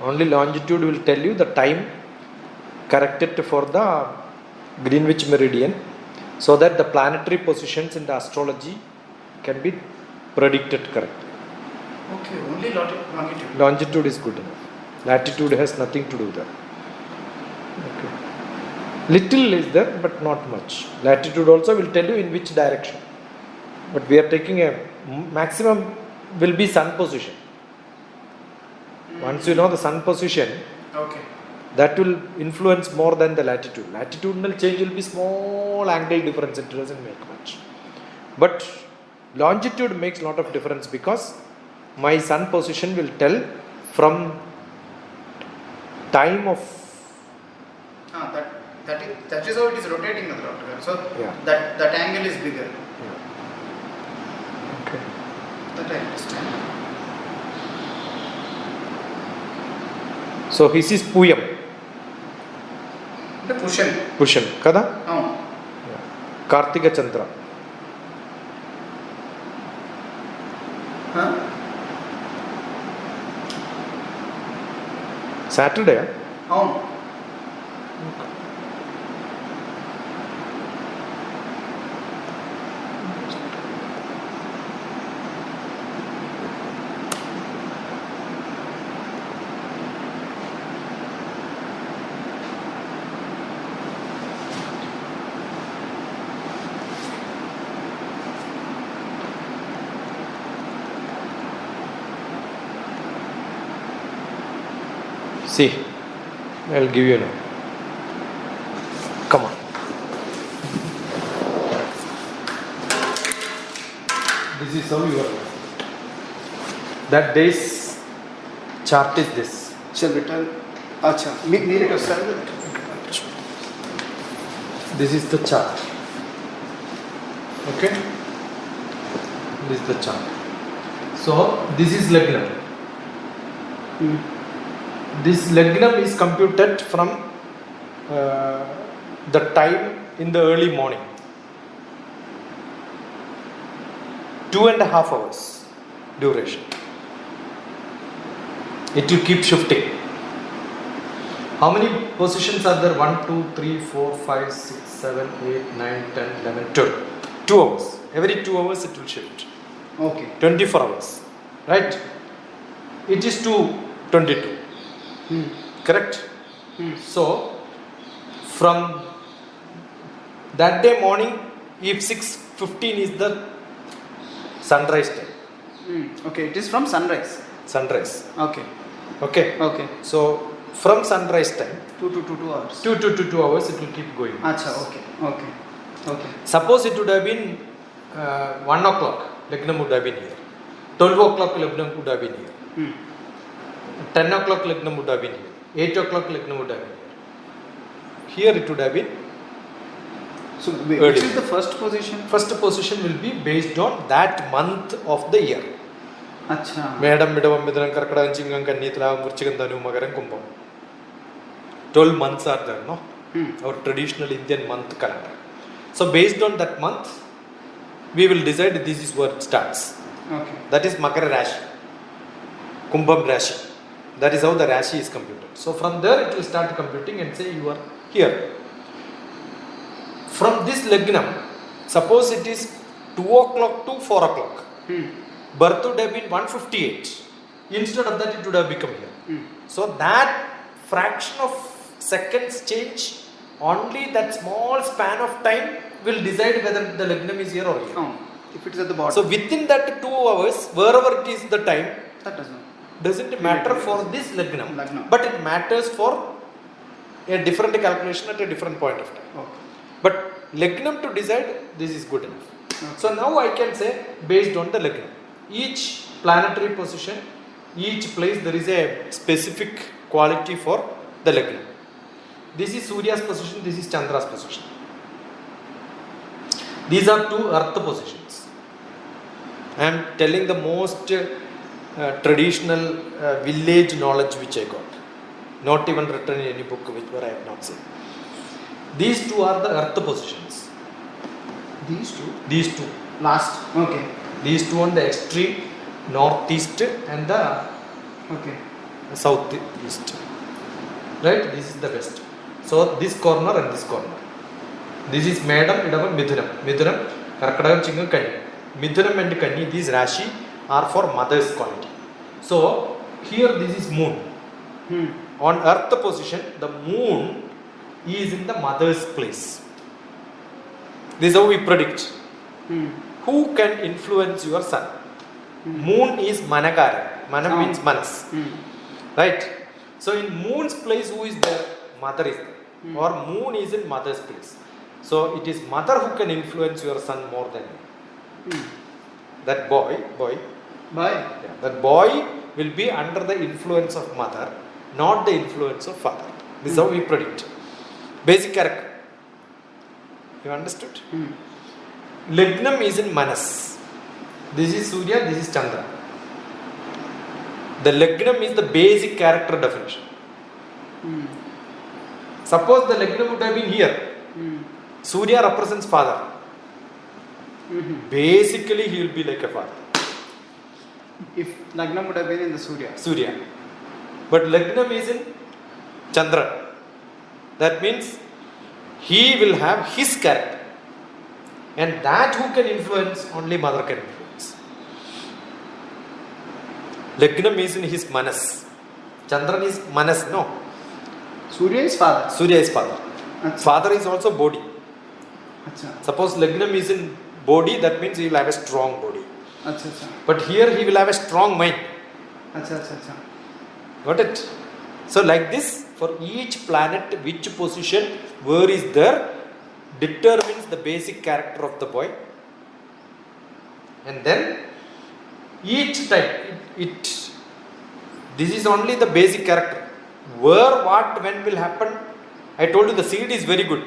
Only longitude will tell you the time corrected for the Greenwich meridian, so that the planetary positions in the astrology can be predicted correctly. Okay, only longitude. Longitude is good enough. Latitude has nothing to do there. Okay. Little is there, but not much. Latitude also will tell you in which direction. But we are taking a maximum will be sun position. Once you know the sun position, Okay. that will influence more than the latitude. Latitudinal change will be small angle difference, it doesn't make much. But longitude makes a lot of difference, because my sun position will tell from time of that is how it is rotating, doctor. So Yeah. that angle is bigger. Okay. That I understand. So his is Puyam, The cushion. Pushan, kada? Oh. Kartika Chandra. Huh? Saturday. Oh. See, I'll give you now. Come on. This is how you are. That day's chart is this. Shall we tell? Acha. Need it yourself. This is the chart. Okay? This is the chart. So, this is Lagnam. This Lagnam is computed from the time in the early morning. 2.5 hours duration. It will keep shifting. How many positions are there? 1, 2, 3, 4, 5, 6, 7, 8, 9, 10, 11, 12. 2 hours. Every 2 hours it will shift. Okay. 24 hours. Right? It is 2:22. Correct? So, from that day morning, if 6:15 is the sunrise time. Okay, it is from sunrise. Sunrise. Okay. Okay. Okay. So, from sunrise time, 2 to 2 hours. 2 to 2 hours, it will keep going. Acha, okay. Okay. Okay. Suppose it would have been 1 o'clock, Lagnam would have been here. 12 o'clock, Lagnam would have been here. 10 o'clock, Lagnam would have been here. 8 o'clock, Lagnam would have been here. Here it would have been. So, Early. which is the first position? First position will be based on that month of the year. Acha. Medam, Midavam, Midran, Karkadam, Chingam, Kanitla, Murchikandanu, Magaram, Kumbam. 12 months are there, no? Our traditional Indian month calendar. So, based on that month, we will decide this is where it starts. Okay. That is Makara Rashi, Kumbham Rashi. That is how the Rashi is computed. So from there it will start computing and say you are here. From this Lagnam, suppose it is 2 o'clock to 4 o'clock. Birth would have been 158. Instead of that it would have become here. So that fraction of seconds change, only that small span of time will decide whether the Lagnam is here or here. Oh, if it is at the bottom. So within that 2 hours, wherever it is the time, that does not. doesn't matter for this Lagnam, Lagnam. but it matters for a different calculation at a different point of time. Okay. But Lagnam to decide, this is good enough. Okay. So now I can say based on the Lagnam. Each planetary position, each place there is a specific quality for the Lagnam. This is Surya's position, this is Chandra's position. These are 2 earth positions. I am telling the most traditional village knowledge which I got. Not even written in any book where I have not seen. These 2 are the earth positions. These two? These 2. Last. Okay. These 2 on the extreme northeast and the Okay. south east. Right? This is the west. So this corner and this corner. This is Madam, Idam, Midhunam. Midhunam, Karkadam, Chingam, Kani. Midhunam and Kani, these Rashi are for mother's quality. So here this is moon. On earth position, the moon is in the mother's place. This is how we predict. Who can influence your sun? Moon is Manakara. Mana means Manas. Right? So in moon's place, who is there? Mother is there. Or moon is in mother's place. So it is mother who can influence your son more than you. That boy, yeah, that boy will be under the influence of mother, not the influence of father. This is how we predict. Basic character. You understood? Lagnam is in Manas. This is Surya, this is Chandra. The Lagnam is the basic character definition. Suppose the Lagnam would have been here. Surya represents father. Basically, he will be like a father. If Lagnam would have been in the Surya. But Lagnam is in Chandra. That means he will have his character. And that who can influence, only mother can influence. Lagnam is in his Manas. Chandran is Manas, no. Surya is father. Surya is father. Achha. Father is also body. Achha. Suppose Lagnam is in body, that means he will have a strong body. Achha. But here he will have a strong mind. Achha. Got it? So like this, for each planet, which position, where is there, determines the basic character of the boy. And then each time, this is only the basic character. Where, what, when will happen, I told you the seed is very good.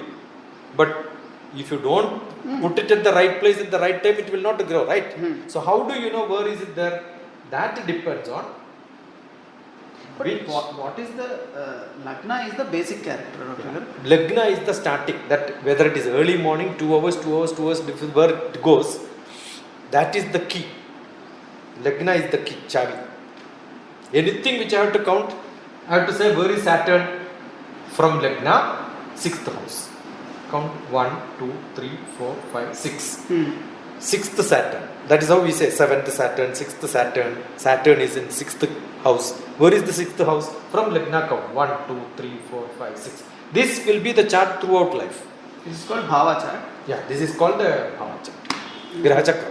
But if you don't put it at the right place at the right time, it will not grow, right? So how do you know where is it there? That depends on But what is the Lagna is the basic character of figure? Lagna is the static, that whether it is early morning, 2 hours, where it goes, that is the key. Lagna is the key, chavi. Anything which I have to count, I have to say where is Saturn from Lagna, 6th house. Count 1, 2, 3, 4, 5, 6. 6th Saturn. That is how we say 7th Saturn, 6th Saturn. Saturn is in 6th house. Where is the 6th house? From Lagna count 1, 2, 3, 4, 5, 6. This will be the chart throughout life. This is called Bhava chart. Yeah, this is called the Bhava chart. Graha Chakra.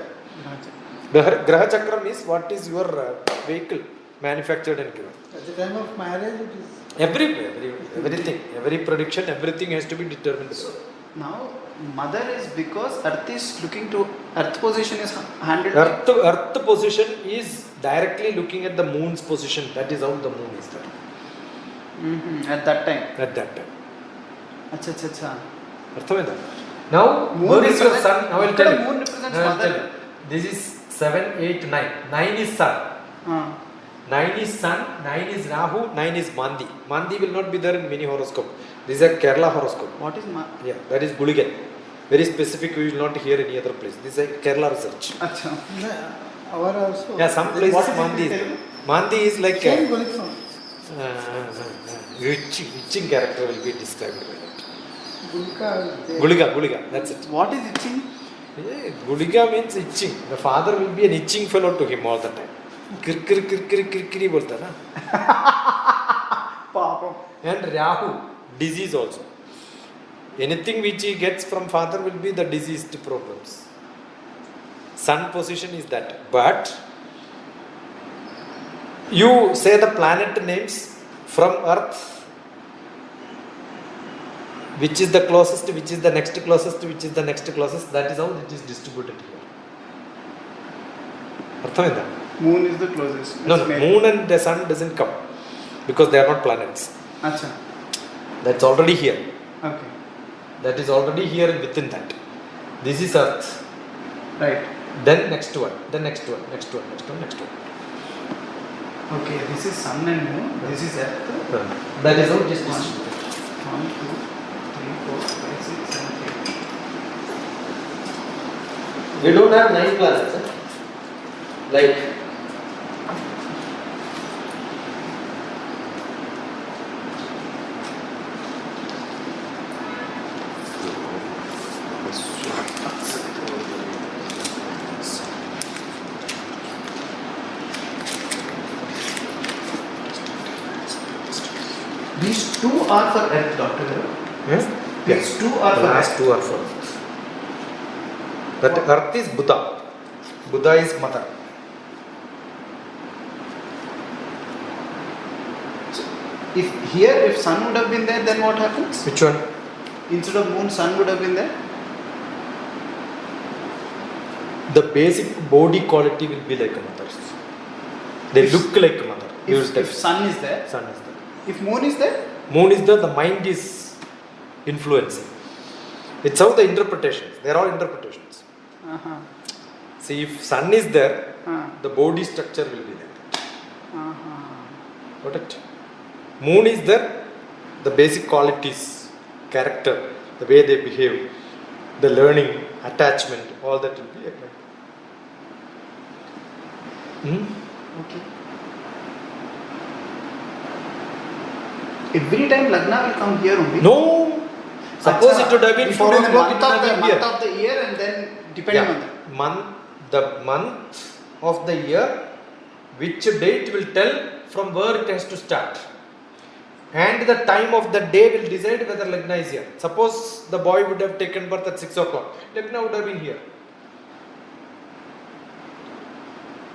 Graha Chakram is what is your vehicle manufactured and given. At the time of marriage, it is. Everything, every prediction, everything has to be determined. Now, mother is because Earth is looking to Earth position is handled. Earth position is directly looking at the moon's position. That is how the moon is there. At that time. At that time. Acha. Arthaveda. Now, Moon where is your represents- sun? I will tell you. Moon represents I will mother. tell you. This is 7, 8, 9. 9 is sun. 9 is sun, 9 is Rahu, 9 is Mandi. Mandi will not be there in many horoscope. This is a Kerala horoscope. What is Yeah, that is Guligan. Very specific, we will not hear any other place. This is a Kerala research. Acha. Our also. Yeah, some places What is Mandi it is in there. Mandi is like Same a Golic song. itching character will be described by that. Gulika. Guliga, that's it. What is itching? Yeah, Guliga means itching. The father will be an itching fellow to him all the time. Kirkiri bolta na. Papa. And Rahu, disease also. Anything which he gets from father will be the diseased problems. Sun position is that. But you say the planet names from Earth, which is the closest, which is the next closest, which is the next closest. That is how it is distributed here. Arthavenda? Moon is the closest. No, It's made. moon and the sun doesn't come because they are not planets. Acha. That's already here. Okay. That is already here within that. This is Earth. Right. Then next one. Then next one. Next one. Next one. Next one. Okay. This is sun and moon. This is Earth. That is how it is 1, distributed. 2, 3, 4, 5, 6, 7, 8. We don't have 9 planets. These two are for Earth, Dr. Garu. Yes? These two are for Last Earth. two are for Earth. That Earth is Buddha. Buddha is mother. So, if sun would have been there, then what happens? Which one? Instead of moon, sun would have been there. The basic body quality will be like a mother's. They If- look like a mother. If sun is there, Sun is there. if moon is there, Moon is there, the mind is influencing. It's how the interpretations. They are all interpretations. uh-huh. See, if sun is there, Uh, the body structure will be there. uh-huh. Got it? Moon is there, the basic qualities, character, the way they behave, the learning, attachment, all that will be like that. Okay. Every time Lagna will come here only. No! Suppose Acha, it would have been it 4 would be the o'clock, it month would of have the been here. month of the year, and then depending on that. The month of the year, which date will tell from where it has to start. And the time of the day will decide whether Lagna is here. Suppose the boy would have taken birth at 6 o'clock. Lagna would have been here.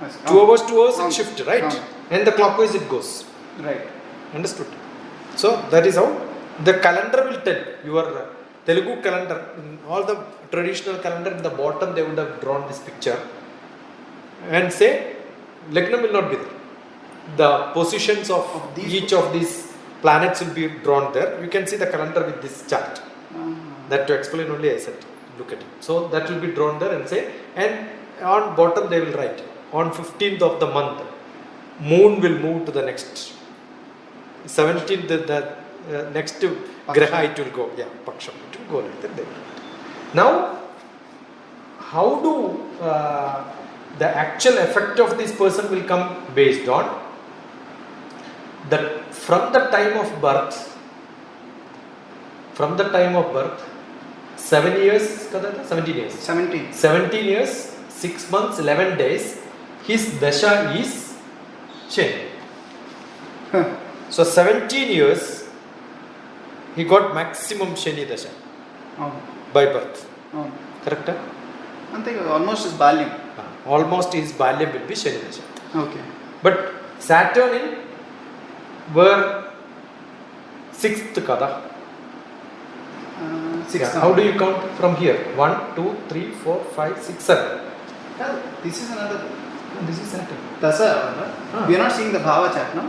Yes. 2 hours, 2 hours, it Count. shift, right? Count. And the clockwise it goes. Right. Understood? So that is how the calendar will tell. Your Telugu calendar, in all the traditional calendar, in the bottom they would have drawn this picture and say Lagna will not be there. The positions of these each of these planets will be drawn there. You can see the calendar with this chart. That to explain only I said, look at it. So that will be drawn there and say, and on bottom they will write, on 15th of the month, moon will move to the next 17th, the next graha it will go. Yeah, Paksham, it will go like that. Now, how do the actual effect of this person will come based on that from the time of birth, 7 years, 17 years. 17. 17 years, 6 months, 11 days, his dasha is Shani. So 17 years, he got maximum Shani dasha by birth. Correct? I think almost is Balyam. Almost his balyam will be Shani dasha. Okay. But Saturn in were 6th kada. 6. How do you count from here? 1, 2, 3, 4, 5, 6, 7. This is another. This is Saturn. We are not seeing the Bhava chart, no?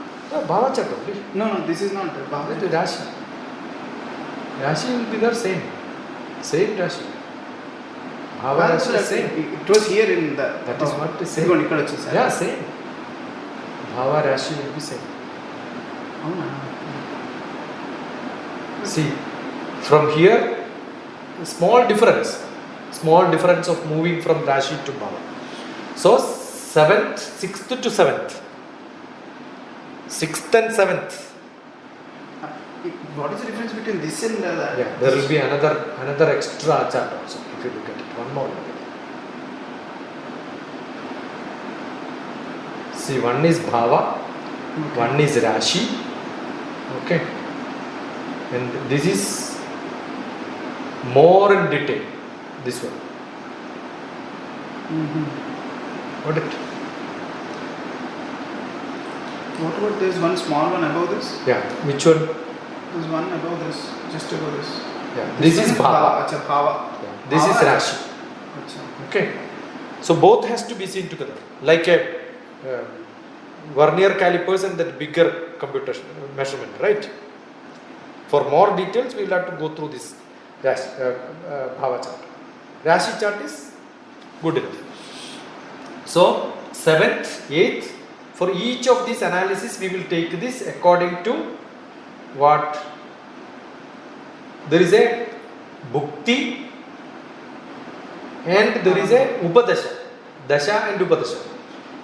Bhava chart only. No, this is not Bhava The chart. Rashi. Rashi will be the same. Same Rashi. Bhava Rashi is same. It was here in the. That is what is same. ఇదిగోండి, ఇక్కడ వచ్చేసారు. Yeah, same. Bhava Rashi will be same. అవునా? See, from here, small difference of moving from Rashi to Bhava. So, 7th, 6th to 7th. 6th and 7th. What is the difference between this and that? Yeah, there will be another extra chart also if you look at it. One more look at it. See, one is Bhava, one is Rashi. Okay. And this is more in detail. This one. Got it? What about there's one small one above this? Yeah. Which one? There's one above this, just above this. Yeah. This is Bhava. Acha, Bhava. Yeah. This is Rashi. Acha. Okay. So both has to be seen together. Like a vernier calipers and that bigger computer measurement, right? For more details, we will have to go through this Bhava chart. Rashi chart is good enough. So 7th, 8th, for each of these analysis, we will take this according to what? There is a Bhukti and there is a Upadasha. Dasha and Upadasha.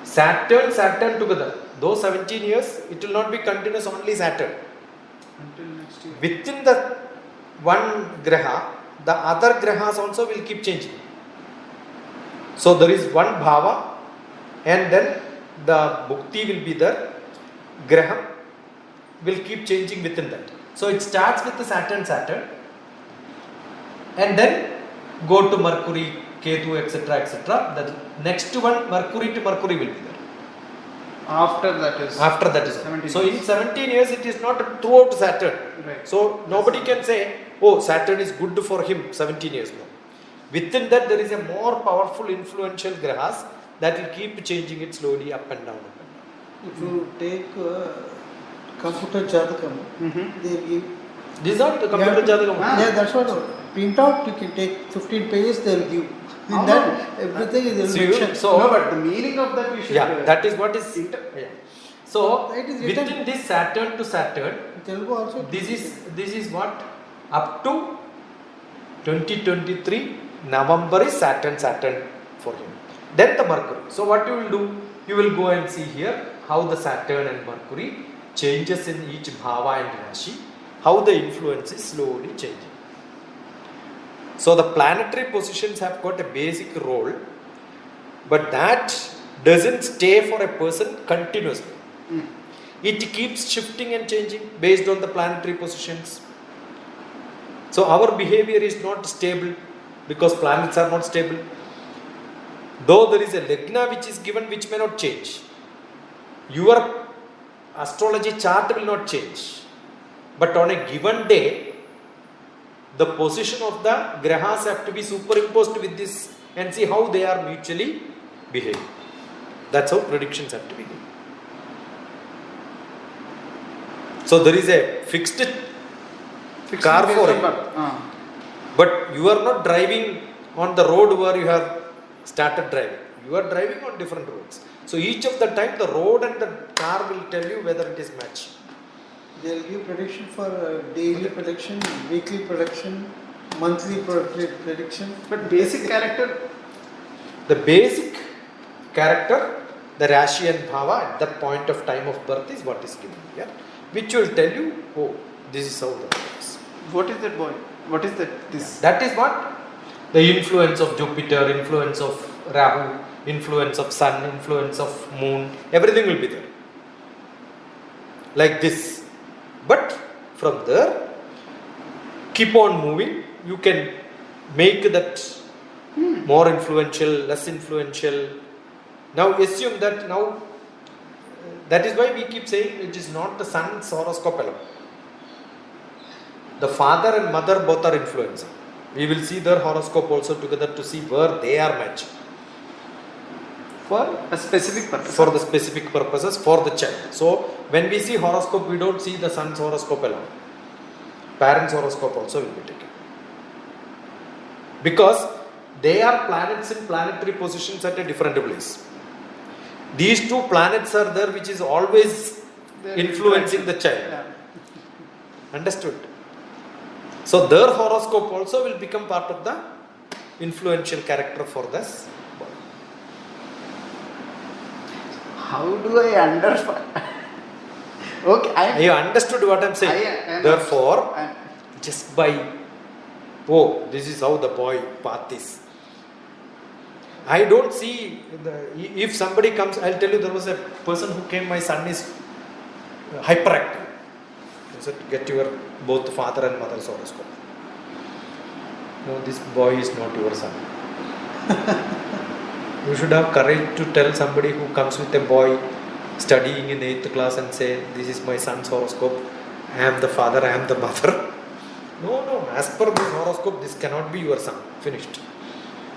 Saturn together. Though 17 years, it will not be continuous only Saturn. Until next year. Within the one graha, the other grahas also will keep changing. So there is one bhava and then the bhukti will be the graham will keep changing within that. So it starts with the Saturn, and then go to Mercury, Ketu, etc., etc. The next one, Mercury to Mercury will be there. After that is 17 so years. in 17 years it is not throughout Saturn. Right. So nobody can say, oh, Saturn is good for him 17 years. No. Within that there is a more powerful influential grahas that will keep changing it slowly up and down. If you take computer Jadakam, they give. These are the computer Jadakam. Yeah, that's what. Print out, you can take 15 pages, they will give. In that, everything is mentioned. So, no, but the meaning of that we should. That is what is. Yeah. So, It is within written. this Saturn to Saturn, Telugu also. this is what up to 2023 November is Saturn for him. Then the Mercury. So what you will do? You will go and see here how the Saturn and Mercury changes in each bhava and rashi, how the influence is slowly changing. So the planetary positions have got a basic role, but that doesn't stay for a person continuously. It keeps shifting and changing based on the planetary positions. So our behavior is not stable because planets are not stable. Though there is a lagna which is given which may not change. Your astrology chart will not change. But on a given day, the position of the grahas have to be superimposed with this and see how they are mutually behaving. That's how predictions have to be given. So there is a fixed car for it. But you are not driving on the road where you have started driving. You are driving on different roads. So each of the time the road and the car will tell you whether it is matched. They will give prediction for daily prediction, weekly prediction, monthly prediction. But basic character. The basic character, the rashi and bhava at that point of time of birth is what is given here, which will tell you, oh, this is how the boy is. What is that boy? What is that? This. That is what? The influence of Jupiter, influence of Rahu, influence of Sun, influence of Moon, everything will be there. Like this. But from there, keep on moving. You can make that more influential, less influential. Now assume that that is why we keep saying it is not the sun's horoscope alone. The father and mother both are influencing. We will see their horoscope also together to see where they are matching. For a specific purpose. For the specific purposes for the child. So when we see horoscope, we don't see the sun's horoscope alone. Parents' horoscope also will be taken. Because they are planets in planetary positions at a different place. These two planets are there which is always influencing the child. Yeah. Understood? So their horoscope also will become part of the influential character for this boy. How do I understand? Okay, You understood what I am saying? Therefore, just by, oh, this is how the boy path is. I don't see, if somebody comes, I'll tell you there was a person who came, my son is hyperactive. I said, get your both father and mother's horoscope. No, this boy is not your son. You should have courage to tell somebody who comes with a boy studying in 8th class and say, this is my son's horoscope. I am the father, I am the mother. No, as per this horoscope, this cannot be your son. Finished.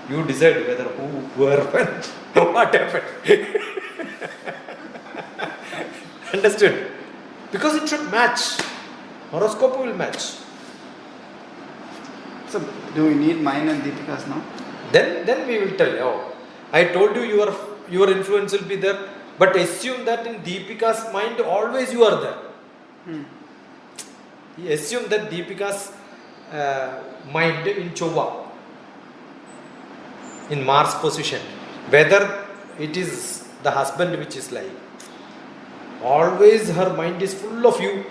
You decide whether who, where, when, what happened. Understood? Because it should match. Horoscope will match. So, do we need mine and Deepika's now? Then we will tell you. Oh, I told you your influence will be there, but assume that in Deepika's mind always you are there. Assume that Deepika's mind in Chova, in Mars position, whether it is the husband which is lying, always her mind is full of you.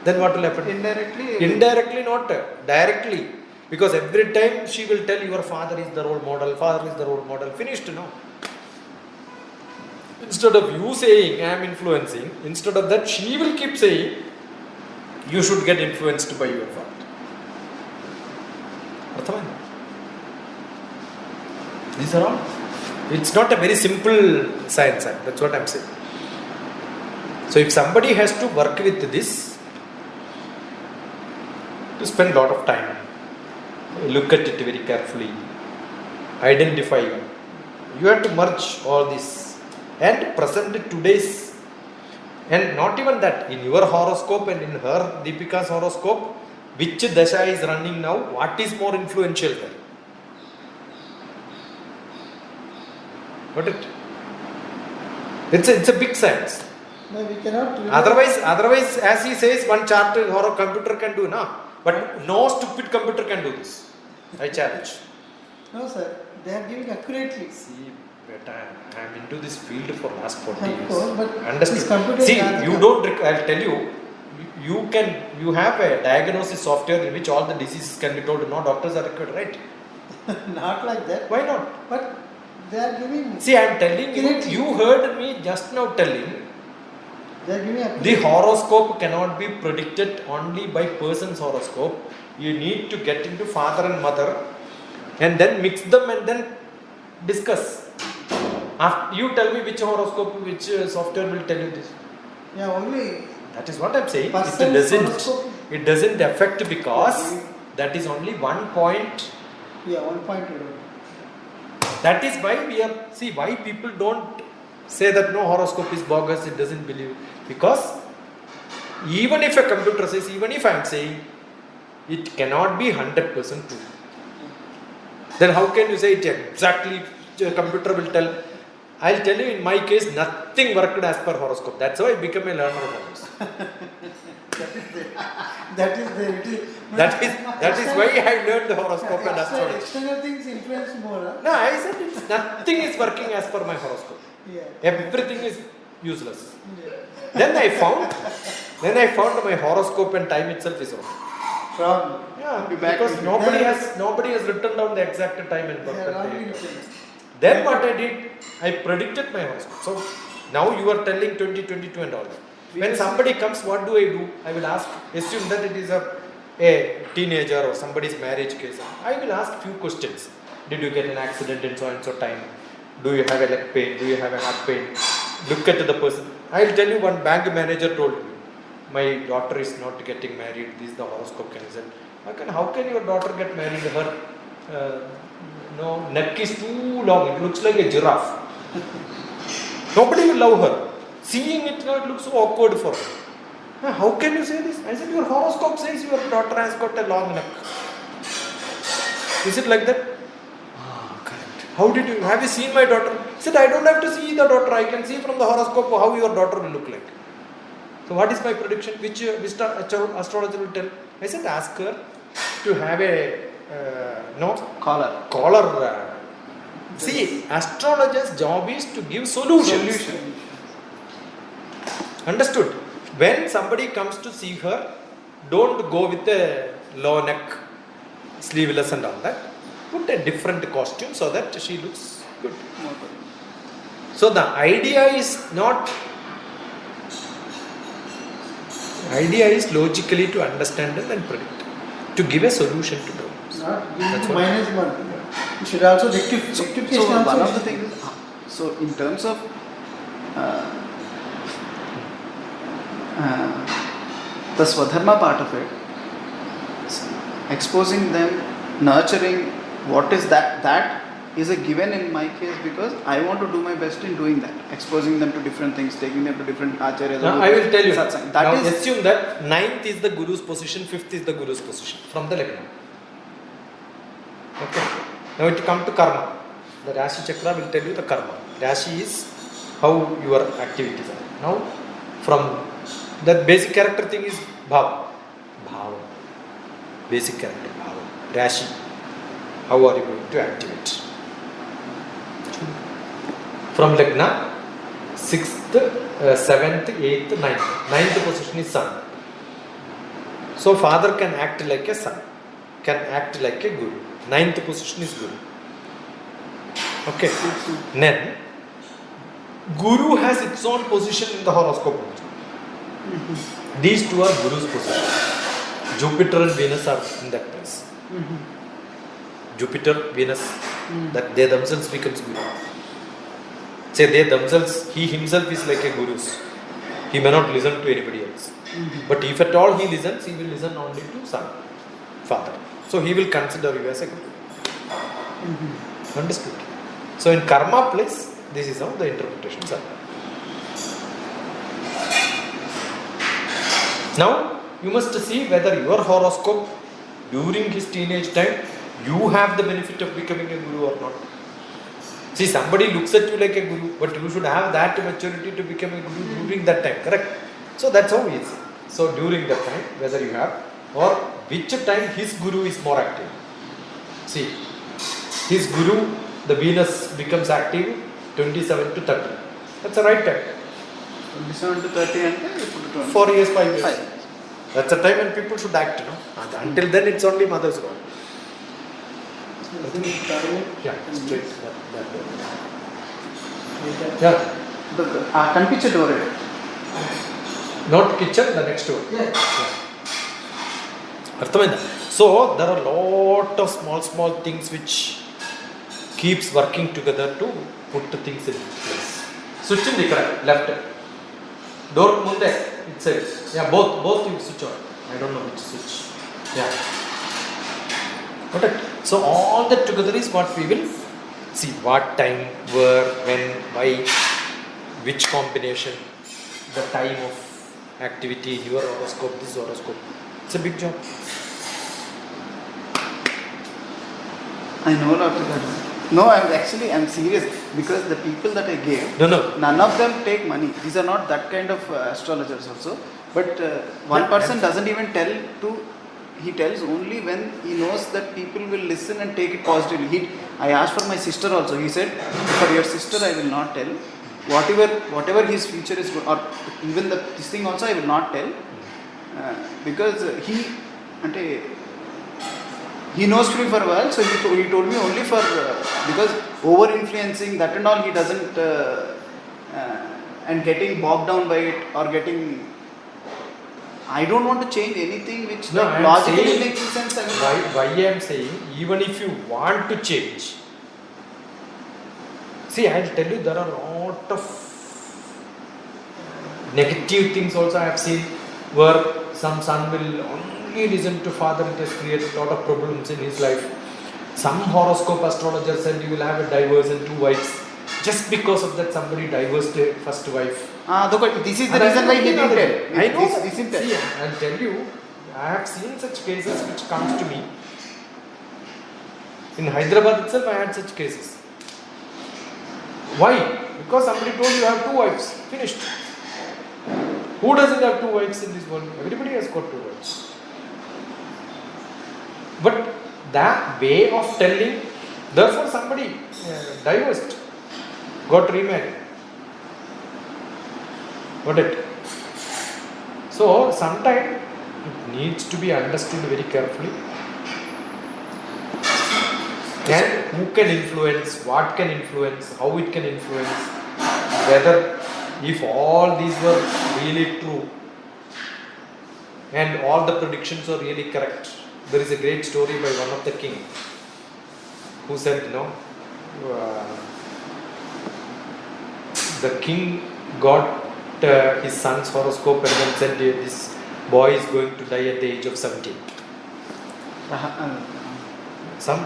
Then what will happen? Indirectly, not directly. Because every time she will tell your father is the role model, finished now. Instead of you saying I am influencing, instead of that she will keep saying you should get influenced by your father. Arthavayinda? These are all. It's not a very simple science, that's what I am saying. So if somebody has to work with this, to spend a lot of time, look at it very carefully, identify, you have to merge all this and present today's, and not even that, in your horoscope and in her Deepika's horoscope, which dasha is running now, what is more influential there? Got it? It's a big science. No, we cannot. Otherwise, as he says, one chart or a computer can do, no? But no stupid computer can do this. I challenge. No, sir. They are giving accurately. See, beta, I am into this field for last 40 Of years. course, but Understood? this computer See, is you don't. I'll tell you. You have a diagnosis software in which all the diseases can be told. No doctors are required, right? Not like that. Why not? But they are giving. See, I am telling you. Correctly. You heard me just now telling. They are giving The accurately. horoscope cannot be predicted only by person's horoscope. You need to get into father and mother and then mix them and then discuss. After you tell me which horoscope, which software will tell you this. Yeah, only. That is what I am saying. Person's horoscope. It doesn't affect because that is only one point. Yeah, 1.2. That is why we are, see why people don't say that no horoscope is bogus, it doesn't believe. Because even if a computer says, even if I am saying, it cannot be 100% true. Then how can you say it exactly, a computer will tell. I'll tell you in my case, nothing worked as per horoscope. That's why I became a learner of horoscope. That is there. It is. That is why I learned the horoscope and astrology. External things influence more. Huh? No, I said nothing is working as per my horoscope. Yeah. Everything is useless. Yeah. Then I found my horoscope and time itself is wrong. Wrong. Yeah, Be back because with nobody has written down the exact time and They are wrong birth in date. things. Then what I did, I predicted my horoscope. So now you are telling 2022 and all that. When somebody comes, what do? I will ask, assume that it is a teenager or somebody's marriage case. I will ask few questions. Did you get an accident in so and so time? Do you have a leg pain? Do you have a heart pain? Look at the person. I will tell you, one bank manager told me, my daughter is not getting married. This is the horoscope. Can I say, how can your daughter get married? Her neck is too long. It looks like a giraffe. Nobody will love her. Seeing it now, it looks so awkward for her. How can you say this? I said, your horoscope says your daughter has got a long neck. Is it like that? Correct. Have you seen my daughter? I said, I don't have to see the daughter. I can see from the horoscope how your daughter will look like. So what is my prediction? Which astrologer will tell? I said, ask her to have a collar. See, astrologer's job is to give solutions. Understood? When somebody comes to see her, don't go with a low neck, sleeveless and all that. Put a different costume so that she looks good. So the idea is logically to understand and predict, to give a solution to problems. Not That's give what- -1. You should also rectification. So also one of the should- things is, so in terms of the Swdharma part of it, exposing them, nurturing, what is that is a given in my case because I want to do my best in doing that, exposing them to different things, taking them to different acharyas. Now, I will tell you. Satsang. Now That is assume that 9th is the Guru's position, 5th is the Guru's position from the Lagna. Okay. Now it come to karma. The Rashi Chakra will tell you the karma. Rashi is how your activities are. Now from that basic character thing is Bhava. Bhava. Basic character Bhava. Rashi. How are you going to activate? From Lagna, 6th, 7th, 8th, 9th. 9th position is Sun. So father can act like a son, can act like a Guru. 9th position is Guru. Okay. Then Guru has its own position in the horoscope. These two are Guru's position. Jupiter and Venus are in that place. Jupiter, Venus, that they themselves becomes Guru. Say they themselves, he himself is like a Guru. He may not listen to anybody else. But if at all he listens, he will listen only to son, father. So he will consider you as a Guru. Understood? So in karma place, this is how the interpretations are. Now, you must see whether your horoscope during his teenage time, you have the benefit of becoming a Guru or not. See, somebody looks at you like a Guru, but you should have that maturity to become a Guru during that time, correct? So that's how it is. So during that time, whether you have, or which time his Guru is more active. See, his Guru, the Venus becomes active 27 to 30. That's the right time. 27 to 30 and 4 years, 5 years. 5. That's the time when people should act, And until then, it's only mother's role. Yeah, straight. That way. Yeah. కనిపించే door Not kitchen, the next door. అర్థమైందా? So there are a lot of small things which keeps working together to put the things in place. Switch in the correct left. Door munde it says. Yeah, both you switch on. I don't know which switch. Yeah. Okay. So all that together is what we will see. What time, where, when, why, which combination, the time of activity, your horoscope, this horoscope. It's a big job. I know Dr. Garu. No, I'm serious because the people that I gave, No. none of them take money. These are not that kind of astrologers also. But one person doesn't even tell to. He tells only when he knows that people will listen and take it positively. I asked for my sister also. He said, for your sister I will not tell. Whatever his future is, or even this thing also I will not tell. Because he knows me for well, so he told me only for, because over influencing that and all he doesn't, and getting bogged down by it or getting, I don't want to change anything which No, like I am logically saying- makes sense. I mean, Why I am saying, even if you want to change, see, I'll tell you, there are a lot of negative things also I have seen, where some son will only listen to father. It has created a lot of problems in his life. Some horoscope astrologer said you will have a divorce and 2 wives. Just because of that, somebody divorced a first wife. this is the reason why he didn't tell. I know. This is See, I'll tell you, I have seen such cases which comes to me. In Hyderabad itself, I had such cases. Why? Because somebody told you have 2 wives. Finished. Who doesn't have 2 wives in this world? Everybody has got 2 wives. But that way of telling, therefore somebody divorced, got remarried. Got it? So sometimes it needs to be understood very carefully. And who can influence, what can influence, how it can influence, whether if all these were really true and all the predictions are really correct. There is a great story by one of the king who said, the king got his son's horoscope and then said this boy is going to die at the age of 17. Some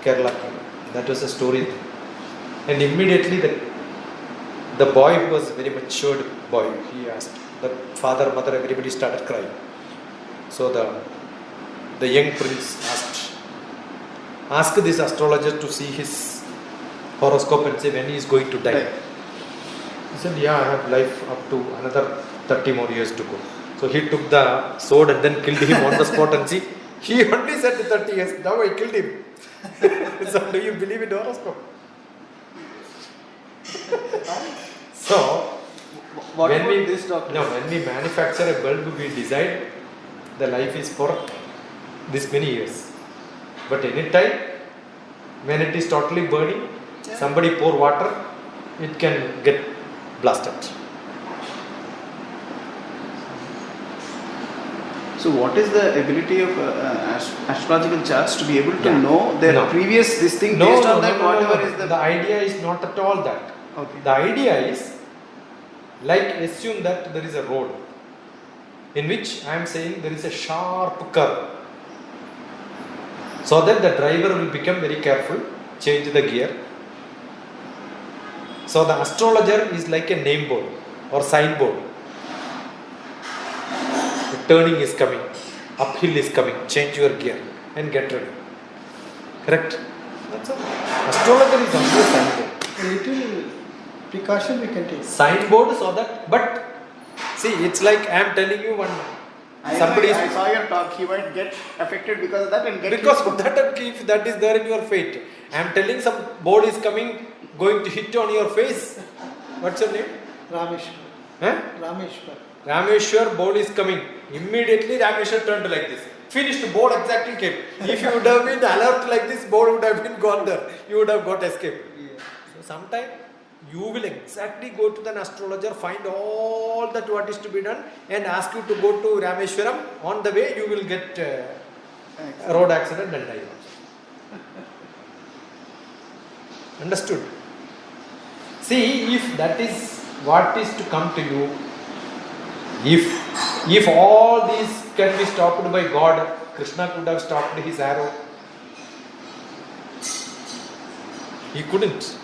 Kerala king. That was a story. And immediately the boy who was very matured boy, he asked, the father, mother, everybody started crying. So the young prince asked this astrologer to see his horoscope and say when he is going to die. He said, yeah, I have life up to another 30 more years to go. So he took the sword and then killed him on the spot and see, he only said 30 years, now I killed him. So do you believe in horoscope? So, what when about we, this doctor? No, when we manufacture a bulb, we decide the life is for this many years. But any time, when it is totally burning, somebody pour water, it can get blasted. So what is the ability of astrological charts to be able to Yeah. know their No. previous this thing No, based no, on no, that no, whatever no. is the The idea is not at all that. okay. The idea is, like, assume that there is a road in which I am saying there is a sharp curve, so that the driver will become very careful, change the gear. So the astrologer is like a name board or signboard. The turning is coming, uphill is coming, change your gear and get ready. Correct? That's all. Astrologer is only a signboard. A little precaution we can take. Signboard, so that, but see, it's like I am telling you one. Somebody I saw your talk. He might get affected because of that and get because of that, if that is there in your fate. I am telling some board is coming, going to hit on your face. What's your name? Rameshwar. Huh? Rameshwar. Rameshwar, board is coming. Immediately Rameshwar turned like this. Finished, board exactly came. If you would have been alert like this, board would have been gone there. You would have got escape. Yeah. So sometime you will exactly go to an astrologer, find all that what is to be done and ask you to go to Rameshwaram. On the way you will get a road accident and die. Understood? See, if that is what is to come to you, if all these can be stopped by God, Krishna could have stopped his arrow. He couldn't.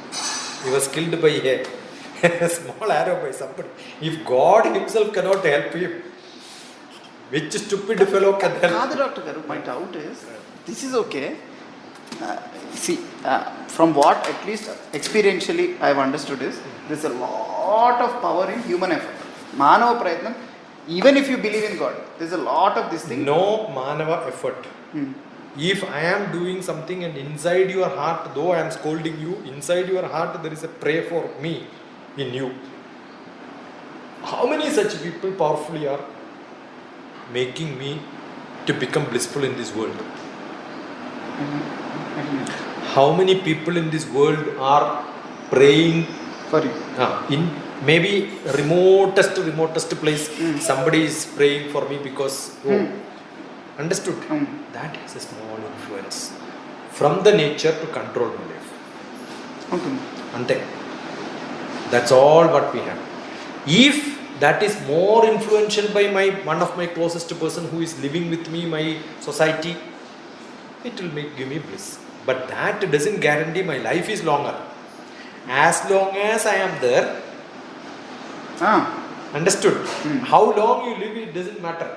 He was killed by a small arrow by somebody. If God himself cannot help him, which stupid fellow can help? Kaadu Dr. Garu, my doubt is, this is okay. From what at least experientially I have understood is, there's a lot of power in human effort. Manava Prayatnam, even if you believe in God, there's a lot of this thing. No manava effort. If I am doing something and inside your heart, though I am scolding you, inside your heart there is a prayer for me in you. How many such people powerfully are making me to become blissful in this world? How many people in this world are praying For you. in maybe remotest place? Somebody is praying for me because understood? That is a small influence from the nature to control my life. Okay. Ante. That's all what we have. If that is more influential by one of my closest person who is living with me, my society, it will give me bliss. But that doesn't guarantee my life is longer. As long as I am there, understood? How long you live, it doesn't matter.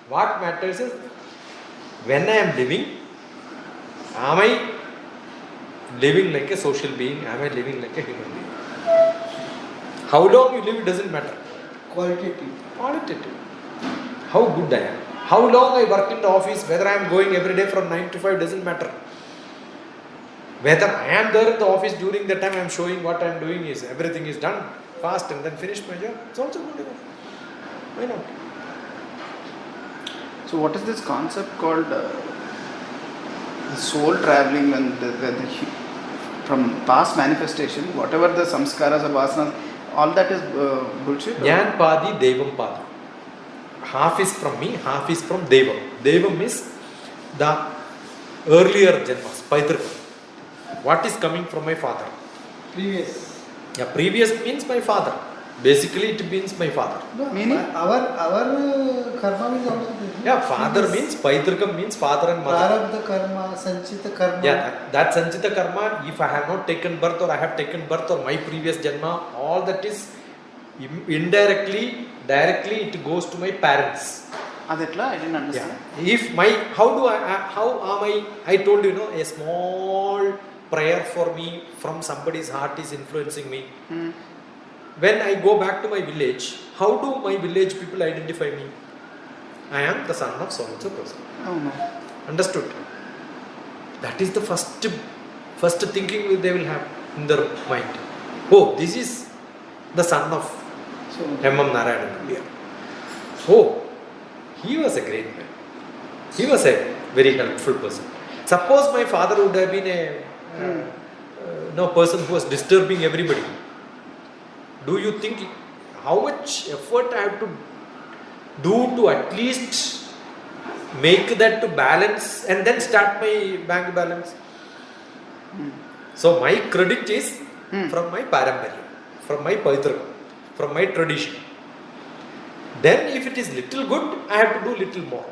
What matters is when I am living, am I living like a social being? Am I living like a human being? How long you live, it doesn't matter. Qualitative. How good I am. How long I work in the office, whether I am going every day from 9 to 5 doesn't matter. Whether I am there in the office during the time I am showing what I am doing is everything is done fast and then finish my job. It's also good enough. Why not? So what is this concept called soul traveling when from past manifestation, whatever the samskaras or vasanas, all that is bullshit? Jnana Padi, Devam Padi. Half is from me, half is from Devam. Devam is the earlier janmas, Paitrika. What is coming from my father? Previous. Yeah, previous means my father. Basically, it means my father. No, Meaning? our karma is also there. Yeah, father means Paitrikam means father and mother. Prarabdha karma, Sanchita karma. Yeah, that Sanchita karma, if I have not taken birth or I have taken birth or my previous janma, all that is indirectly, directly it goes to my parents. Adetla, I didn't understand. Yeah. If how am I told you, a small prayer for me from somebody's heart is influencing me. When I go back to my village, how do my village people identify me? I am the son of so and so person. Oh no. Understood? That is the first thinking they will have in their mind. Oh, this is the son of M.M. Narayanan. Oh, he was a great man. He was a very helpful person. Suppose my father would have been a person who was disturbing everybody. Do you think how much effort I have to do to at least make that to balance and then start my bank balance? So my credit is from my paramparya, from my paitraka, from my tradition. Then if it is little good, I have to do little more.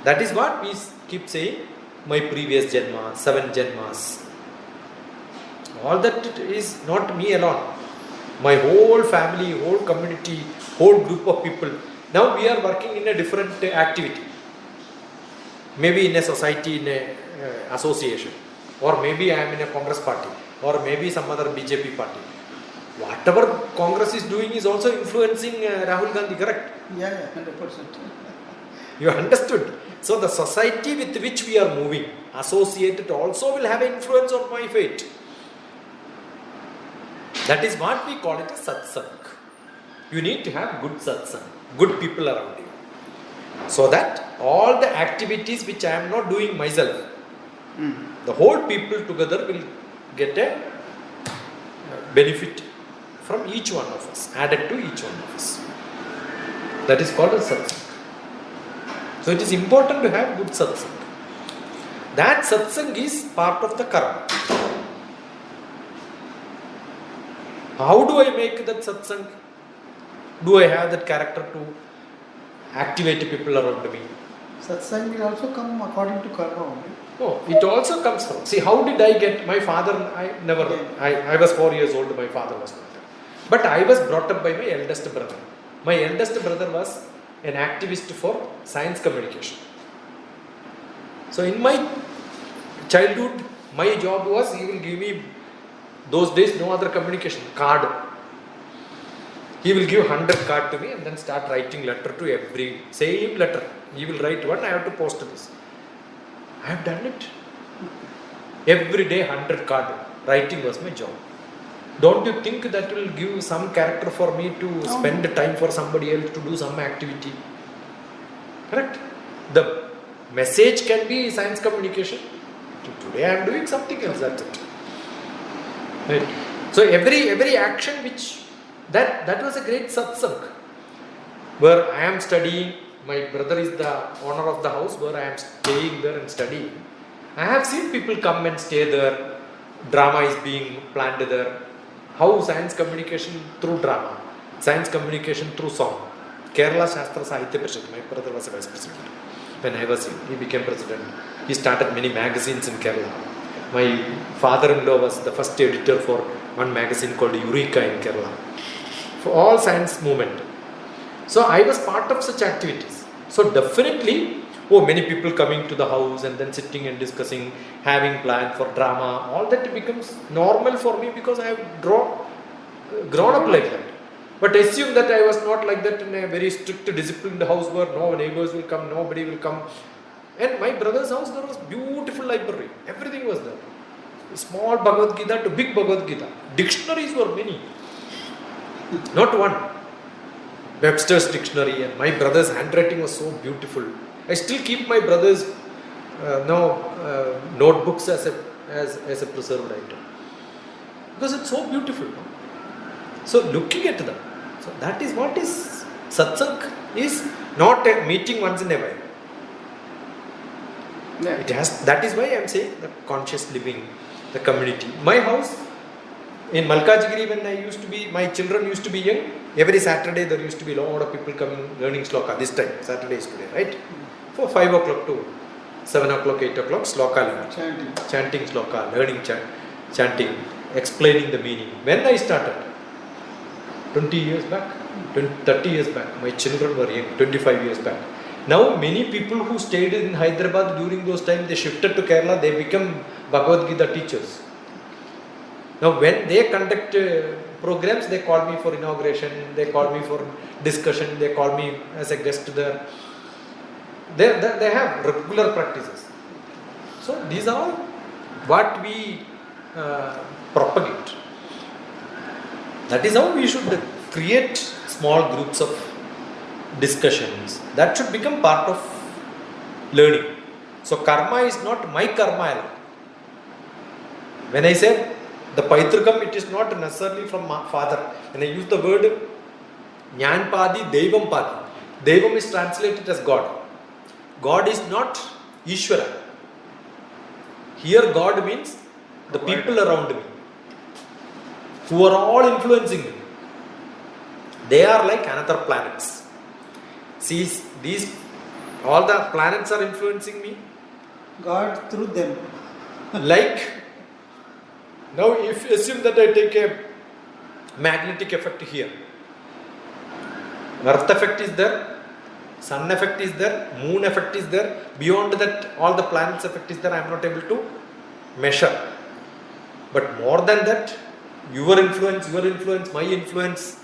That is what we keep saying, my previous janma, 7 janmas. All that is not me alone. My whole family, whole community, whole group of people. Now we are working in a different activity. Maybe in a society, in a association. Or maybe I am in a Congress party. Or maybe some other BJP party. Whatever Congress is doing is also influencing Rahul Gandhi, correct? Yeah, 100%. You understood? So the society with which we are moving, associated also will have an influence on my fate. That is what we call it a satsang. You need to have good satsang, good people around you. So that all the activities which I am not doing myself, the whole people together will get a benefit from each one of us, added to each one of us. That is called a satsang. So it is important to have good satsang. That satsang is part of the karma. How do I make that satsang? Do I have that character to activate people around me? Satsang will also come according to karma only. No, it also comes from. See, how did I get my father? I was 4 years old, my father was not there. But I was brought up by my eldest brother. My eldest brother was an activist for science communication. So in my childhood, my job was, he will give me, those days no other communication, card. He will give 100 card to me and then start writing letter to every, same letter. He will write one, I have to post this. I have done it. Every day 100 card. Writing was my job. Don't you think that will give some character for me to spend time for somebody else to do some activity? Correct? The message can be science communication. Today I am doing something else, that's it. Right? So every action which, that was a great satsang. Where I am studying, my brother is the owner of the house where I am staying there and studying. I have seen people come and stay there. Drama is being planned there. How science communication through drama, science communication through song. Kerala Shastra Sahitya Parishad, my brother was a vice president. When I was young, he became president. He started many magazines in Kerala. My father-in-law was the first editor for one magazine called Eureka in Kerala. For all science movement. So I was part of such activities. So definitely, many people coming to the house and then sitting and discussing, having plan for drama, all that becomes normal for me because I have grown up like that. But assume that I was not like that in a very strict, disciplined house where no neighbors will come, nobody will come. And my brother's house, there was beautiful library. Everything was there. Small Bhagavad Gita to big Bhagavad Gita. Dictionaries were many. Not one. Webster's dictionary, and my brother's handwriting was so beautiful. I still keep my brother's notebooks as a preserved item. Because it's so beautiful. No? So looking at them. So that is what is satsang, is not a meeting once in a while. Yeah. It has, that is why I am saying the conscious living, the community. My house in Malkajgiri, when I used to be, my children used to be young, every Saturday there used to be a lot of people coming learning sloka. This time, Saturday is today, right? For 5 o'clock to 7 o'clock, 8 o'clock, sloka learning. Chanting sloka, learning chanting, explaining the meaning. When I started, 20 years back, 30 years back, my children were young, 25 years back. Now many people who stayed in Hyderabad during those times, they shifted to Kerala, they become Bhagavad Gita teachers. Now when they conduct programs, they call me for inauguration, they call me for discussion, they call me as a guest there. They have regular practices. So these are what we propagate. That is how we should create small groups of discussions. That should become part of learning. So karma is not my karma alone. When I said The Paitrukam, it is not necessarily from my father. When I use the word Nyan Padi, Devam Padi. Devam is translated as God. God is not Ishvara. Here God means the people around me, who are all influencing me. They are like another planets. See, these, all the planets are influencing me. God through them. Like, now if you assume that I take a magnetic effect here, earth effect is there, sun effect is there, moon effect is there, beyond that all the planets effect is there, I am not able to measure. But more than that, your influence, my influence,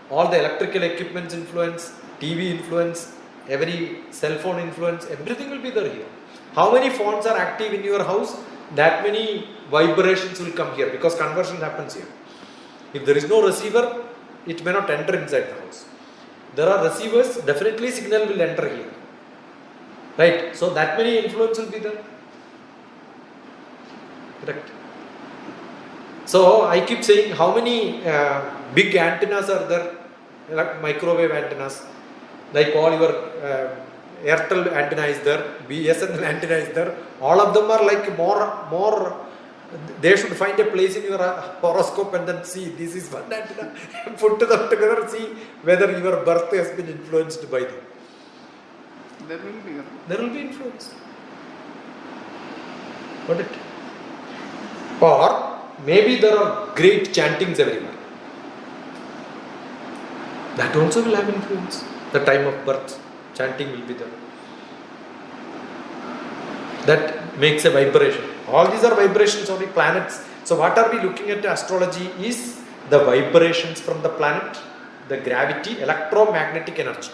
all the electrical equipment's influence, TV influence, every cell phone influence, everything will be there here. How many phones are active in your house? That many vibrations will come here, because conversion happens here. If there is no receiver, it may not enter inside the house. There are receivers, definitely signal will enter here. Right? So that many influence will be there. Correct. So I keep saying, how many big antennas are there, like microwave antennas, like all your Airtel antenna is there, BSNL antenna is there, all of them are like more, they should find a place in your horoscope and then see, this is one antenna, put them together, see whether your birth has been influenced by them. There will be influence. Got it? Or maybe there are great chantings everywhere. That also will have influence. The time of birth, chanting will be there. That makes a vibration. All these are vibrations of the planets. So what are we looking at astrology is the vibrations from the planet, the gravity, electromagnetic energy.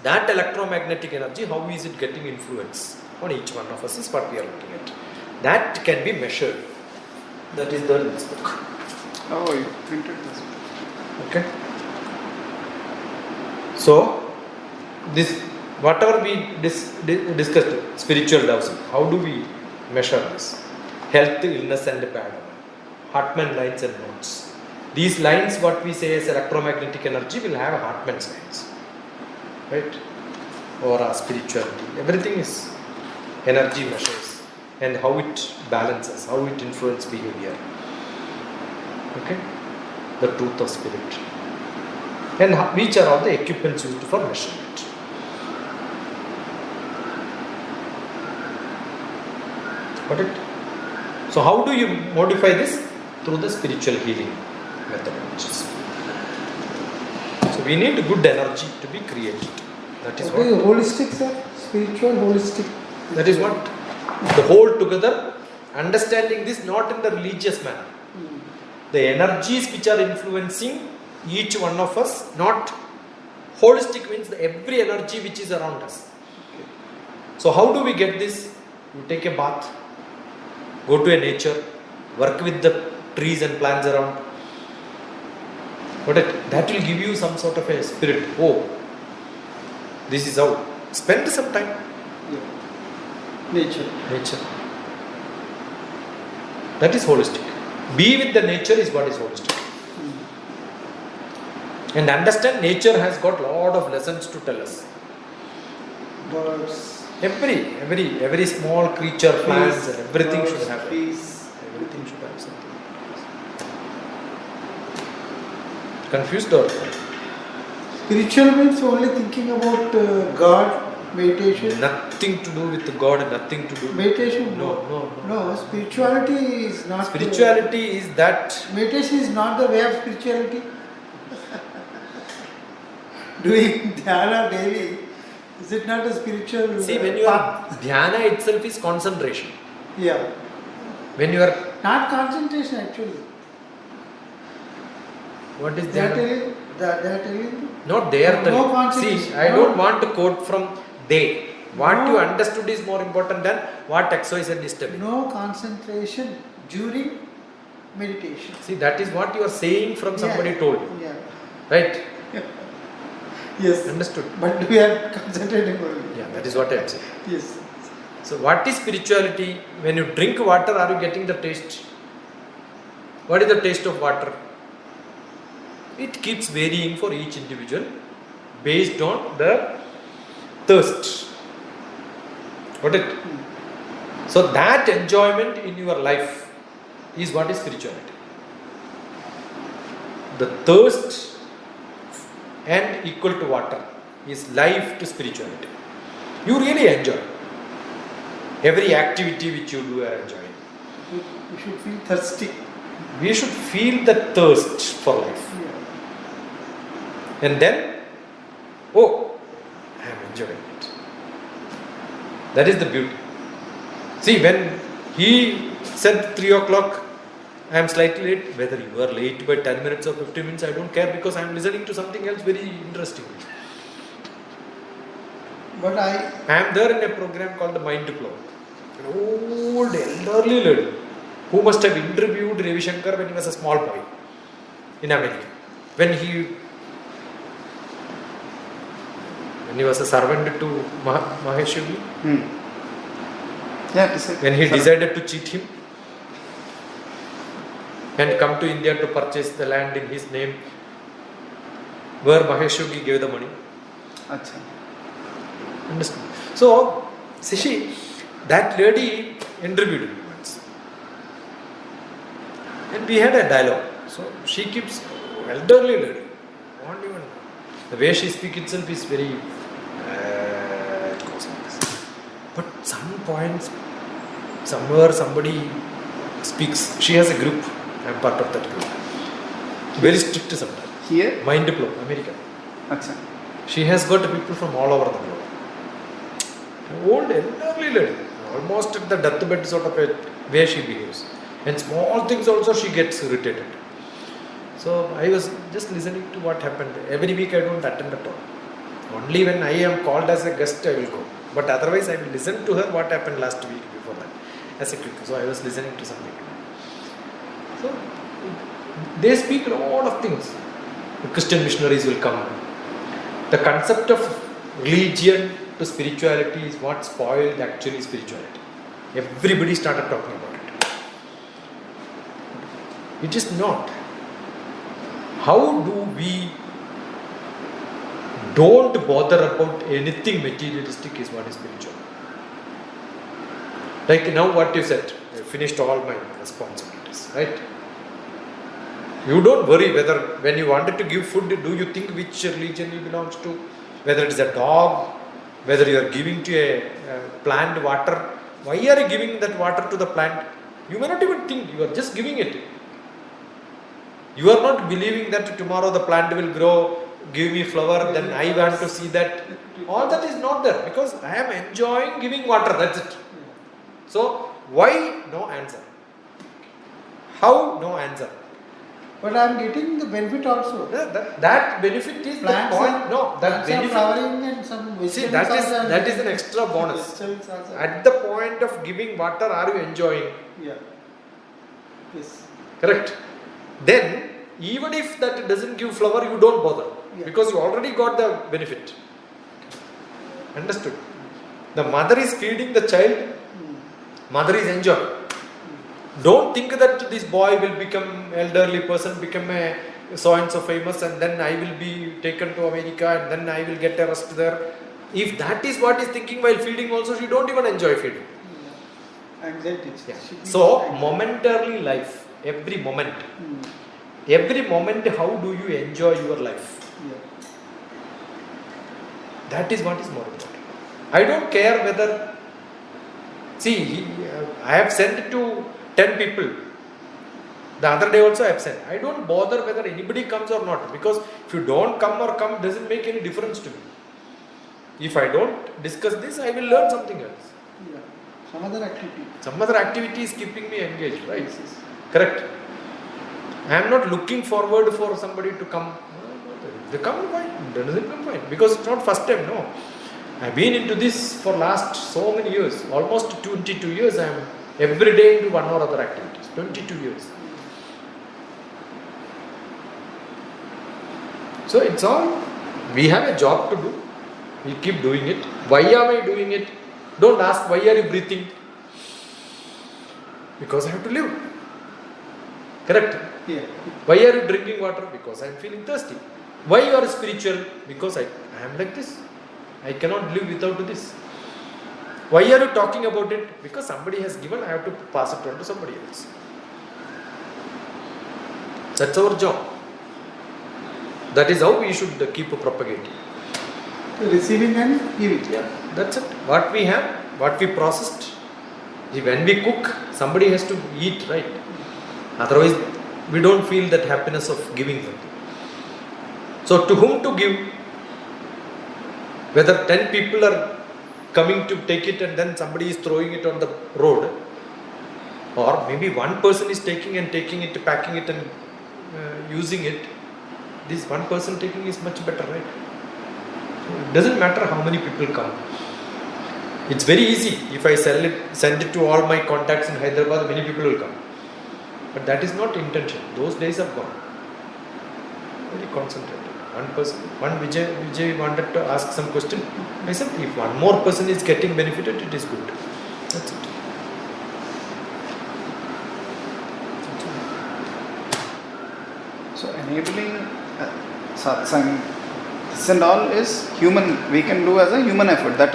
That electromagnetic energy, how is it getting influence on each one of us is what we are looking at. That can be measured. That is there in this book. Oh, you printed this. Okay. So, this, whatever we discussed, spiritual dowsing, how do we measure this? Health, illness and bad. Hartmann lines and nodes. These lines, what we say as electromagnetic energy, will have Hartmann's lines. Right? Or spirituality. Everything is energy measures and how it balances, how it influences behavior. Okay? The truth of spirit. And which are all the equipments used for measurement. Got it? So how do you modify this? Through the spiritual healing methodologies. So we need good energy to be created. That is what. Holistic, sir? Spiritual, holistic. That is what. The whole together, understanding this not in the religious manner. The energies which are influencing each one of us, not holistic means every energy which is around us. So how do we get this? You take a bath, go to a nature, work with the trees and plants around. That will give you some sort of a spirit. Oh, this is how. Spend some time. Nature. That is holistic. Be with the nature is what is holistic. And understand nature has got lot of lessons to tell us. Birds. Every small creature, plants, everything birds, should have. trees. Everything should have something. Confused or? Spiritual means only thinking about God, meditation. Nothing to do with God, nothing to do. Meditation? No. Spirituality is not. Spirituality is that. Meditation is not the way of spirituality. Doing dhyana daily, is it not a spiritual? See, when you are dhyana itself is concentration. Yeah. When you are. Not concentration actually. What is They are dhyana? telling you? Not they are No telling. concentration. See, I don't want to quote from they. What No. you understood is more important than what XYZ is telling. No concentration during meditation. See, that is what you are saying from somebody told you. Yeah. Right? Yes. Understood? But we are concentrating only. Yeah, that is what I am saying. Yes. So, what is spirituality? When you drink water, are you getting the taste? What is the taste of water? It keeps varying for each individual based on their thirst. Got it? So that enjoyment in your life is what is spirituality. The thirst and equal to water is life to spirituality. You really enjoy. Every activity which you do, you are enjoying. We should feel thirsty. We should feel the thirst for life. Yeah. And then, oh, I am enjoying it. That is the beauty. See, when he said 3 o'clock, I am slightly late. Whether you are late by 10 minutes or 15 minutes, I don't care, because I am listening to something else very interesting. But I am there in a program called the Mind Flow. An old elderly lady who must have interviewed Ravi Shankar when he was a small boy in America. When he was a servant to Mahesh Yogi. Yeah, when he decided to cheat him and come to India to purchase the land in his name, where Mahesh Yogi gave the money. Achha. Understand? So, see, that lady interviewed me once. And we had a dialogue. So, she keeps, elderly lady, not even, the way she speaks itself is very, it goes like this. But some points, somewhere somebody speaks, she has a group, I am part of that group. Very strict sometimes. Here? Mind Flow, America. Achha. She has got people from all over the world. Old elderly lady, almost at the deathbed sort of a way she behaves, and small things also she gets irritated. So I was just listening to what happened. Every week I don't attend at all. Only when I am called as a guest I will go. But otherwise I will listen to her what happened last week before that as a quick. So I was listening to something. So they speak a lot of things. The Christian missionaries will come. The concept of religion to spirituality is what spoiled actually spirituality. Everybody started talking about it. It is not. How do we don't bother about anything materialistic is what is spiritual. Like now what you said, I finished all my responsibilities, right? You don't worry whether when you wanted to give food, do you think which religion you belong to? Whether it is a dog, whether you are giving to a plant water. Why are you giving that water to the plant? You may not even think, you are just giving it. You are not believing that tomorrow the plant will grow, give me flower, then I want to see that. All that is not there, because I am enjoying giving water, that's it. So, why? No answer. How? No answer. But I am getting the benefit also. That benefit is Plants the point. No, that benefit. Flowering and some See, that is an extra bonus. At the point of giving water, are you enjoying? Yeah. Yes. Correct. Then, even if that doesn't give flower, you don't bother. Yeah. Because you already got the benefit. Understood? The mother is feeding the child, mother is enjoying. Don't think that this boy will become elderly person, become a so and so famous, and then I will be taken to America and then I will get a rest there. If that is what is thinking while feeding also, she don't even enjoy feeding. Anxiety. Yeah. So, momentarily life, every moment. Every moment, how do you enjoy your life? Yeah. That is what is more important. I don't care whether, see, I have sent to 10 people. The other day also I have sent. I don't bother whether anybody comes or not, because if you don't come or come, doesn't make any difference to me. If I don't discuss this, I will learn something else. Yeah. Some other activity. Some other activity is keeping me engaged, right? Yes. Correct. I am not looking forward for somebody to come. They come fine, doesn't come fine. Because it's not first time, no. I have been into this for last so many years. Almost 22 years I am every day into one or other activities. 22 years. So it's all, we have a job to do. We keep doing it. Why am I doing it? Don't ask why are you breathing. Because I have to live. Correct? Yeah. Why are you drinking water? Because I am feeling thirsty. Why you are spiritual? Because I am like this. I cannot live without this. Why are you talking about it? Because somebody has given, I have to pass it on to somebody else. That's our job. That is how we should keep propagating. Receiving and giving. Yeah, that's it. What we have, what we processed. See, when we cook, somebody has to eat, right? Otherwise, we don't feel that happiness of giving something. So, to whom to give? Whether 10 people are coming to take it and then somebody is throwing it on the road, or maybe one person is taking it, packing it and using it. This one person taking is much better, right? So it doesn't matter how many people come. It's very easy. If I send it to all my contacts in Hyderabad, many people will come. But that is not intention. Those days are gone. Very concentrated. One person, Vijay wanted to ask some question. I said, if one more person is getting benefited, it is good. That's it. So enabling satsang, this and all is human. We can do as a human effort. That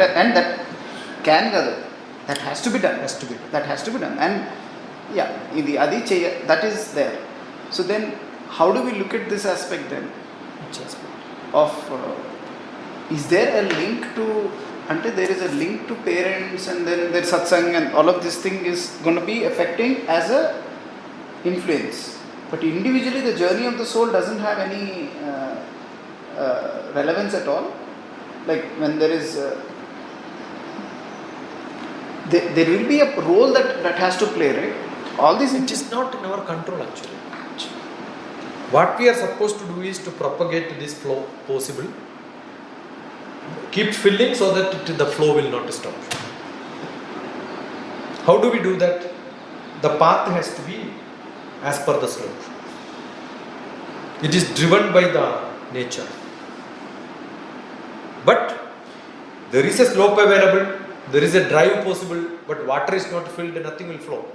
has to be done. That has to be done. And yeah, that is there. So then, how do we look at this aspect then? Which aspect? Of is there a link to? Until there is a link to parents, and then their satsang, and all of this thing is going to be affecting as a influence. But individually, the journey of the soul doesn't have any relevance at all. Like when there is, there will be a role that has to play, right? All this. It is not in our control actually. What we are supposed to do is to propagate this flow possible. Keep filling so that the flow will not stop. How do we do that? The path has to be as per the slope. It is driven by the nature. But there is a slope available, there is a drive possible, but water is not filled, nothing will flow.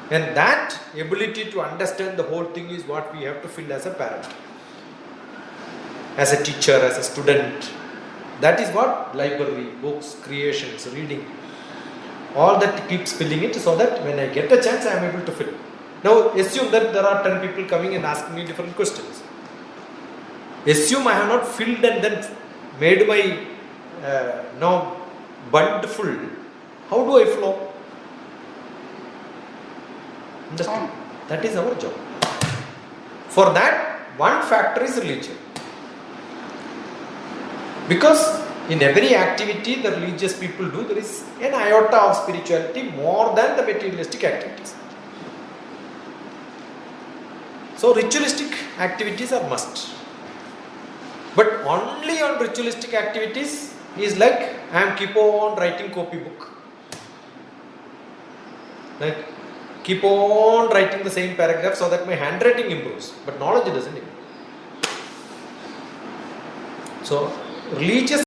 And that ability to understand the whole thing is what we have to fill as a parent, as a teacher, as a student. That is what library, books, creations, reading, all that keeps filling it so that when I get a chance I am able to fill. Now assume that there are 10 people coming and asking me different questions. Assume I have not filled and then made my bund full. How do I flow? Understand? That is our job. For that, one factor is religion. Because in every activity the religious people do, there is an iota of spirituality more than the materialistic activities. So ritualistic activities are must. But only on ritualistic activities is like I am keep on writing copy book. Like keep on writing the same paragraph so that my handwriting improves, but knowledge doesn't improve. So religious